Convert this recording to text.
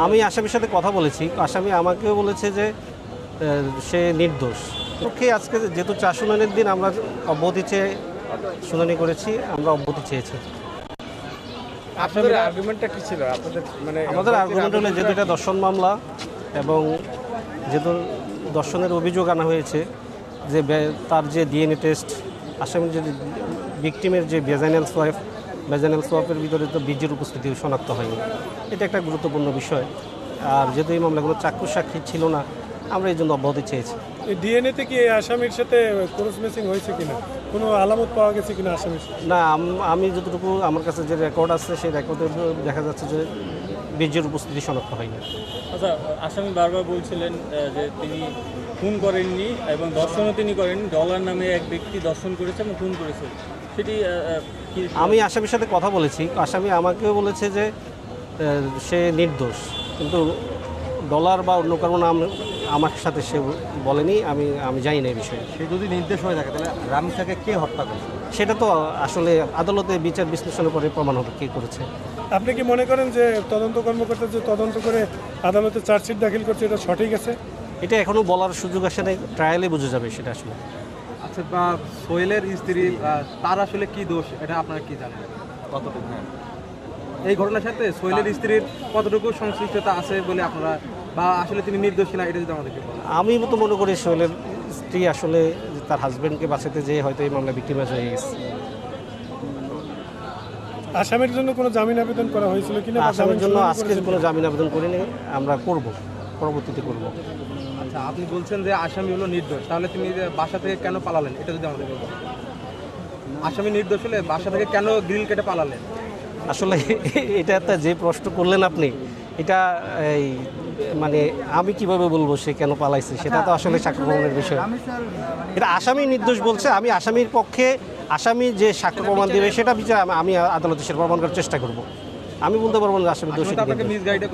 আমি আসামির সাথে কথা বলেছি। আসামি আমাকেও বলেছে যে সে নির্দোষ। পক্ষে আজকে যেহেতু 4 শুনানির দিন আমরা অব্যাহতি চেয়ে শুনানি করেছি, আমরা অব্যাহতি চেয়েছি। আপনাদের আর্গুমেন্টটা কি ছিল? আপনাদের আমাদের আর্গুমেন্ট হলো যেহেতু এটা দর্শন মামলা এবং যেহেতু দর্শনের অভিযোগ আনা হয়েছে যে তার যে ডিএনএ টেস্ট আসামির যে ভিকটিমের যে ভেজাইনাল সোয়াপের ভিতরে তো বীর্যের উপস্থিতি শনাক্ত হয়নি। এটা একটা গুরুত্বপূর্ণ বিষয়। আর যেহেতু এই মামলাগুলো চাক্ষুষ সাক্ষী ছিল না, আমরা এই জন্য অব্যাহতি চেয়েছি। এই ডিএনএতে কি এই আসামির সাথে ক্রস ম্যাচিং হয়েছে কিনা, কোনো আলামত পাওয়া গেছে কিনা আসামির? না, আমি যতটুকু আমার কাছে যে রেকর্ড আছে সেই রেকর্ডে দেখা যাচ্ছে যে বীর্যের উপস্থিতি শনাক্ত হয়নি। আচ্ছা, আসামি বারবার বলছিলেন যে তিনি খুন করেননি এবং দর্শনও তিনি করেননি। ডলার নামে এক ব্যক্তি দর্শন করেছে এবং খুন করেছে, সেটি আমি আসামির সাথে কথা বলেছি। আসামি আমাকেও বলেছে যে সে নির্দোষ, কিন্তু ডলার বা অন্য কারো নাম আমার সাথে সে বলেনি। আমি জানি না এই বিষয়ে। সে যদি নির্দেশ হয়ে থাকে তাহলে রামিসাকে কে হত্যা করেছে? সেটা তো আসলে আদালতে বিচার বিশ্লেষণের পরে প্রমাণ হবে কে করেছে। আপনি কি মনে করেন যে তদন্ত কর্মকর্তা যে তদন্ত করে আদালতে চার্জশিট দাখিল করছে এটা সঠিক আছে? এটা এখনও বলার সুযোগ আসে নাই, ট্রায়ালে বোঝা যাবে সেটা আসলে। আচ্ছা, বা সোহেলের স্ত্রী তার আসলে কি দোষ এটা আপনারা কি জানেন? কতটুকু এই ঘটনার সাথে সোহেলের স্ত্রীর কতটুকু সংশ্লিষ্টতা আছে বলে আপনারা, বা আসলে তিনি নির্দোষ কিনা এটা যদি আমাদেরকে বলেন। আমি তো মনে করি সোহেলের স্ত্রী আসলে তার হাজব্যান্ডকে বাঁচাতে যেয়ে হয়তো এই মামলা ভিক্টিমাইজ হয়ে গেছে। আসামির জন্য কোনো জামিন আবেদন করা হয়েছিল কিনা? আসামির জন্য আজকে কোনো জামিন আবেদন করিনি, আমরা করব, পরবর্তীতে করব। আচ্ছা, আপনি বলছেন যে আসামি হলো নির্দোষ, তাহলে তিনি যে বাসা থেকে কেন পালালেন এটা যদি আমাদেরকে বলেন। আসামি নির্দোষ হলে বাসা থেকে কেন গ্রিল কেটে পালালেন? আসলে এটা একটা যে প্রশ্ন করলেন আপনি, এটা এই মানে আমি কিভাবে বলবো সে কেন পালাইছে, সেটা তো আসলে সাক্ষ্য প্রমাণের বিষয়। এটা আসামি নির্দোষ বলছে, আমি আসামির পক্ষে আসামি যে সাক্ষ্য প্রমাণ দেবে সেটা বিচার আমি আদালতে সে প্রমাণ করার চেষ্টা করব। আমি বলতে পারবো না আসামি দোষী। আপনাকে মিসগাইডে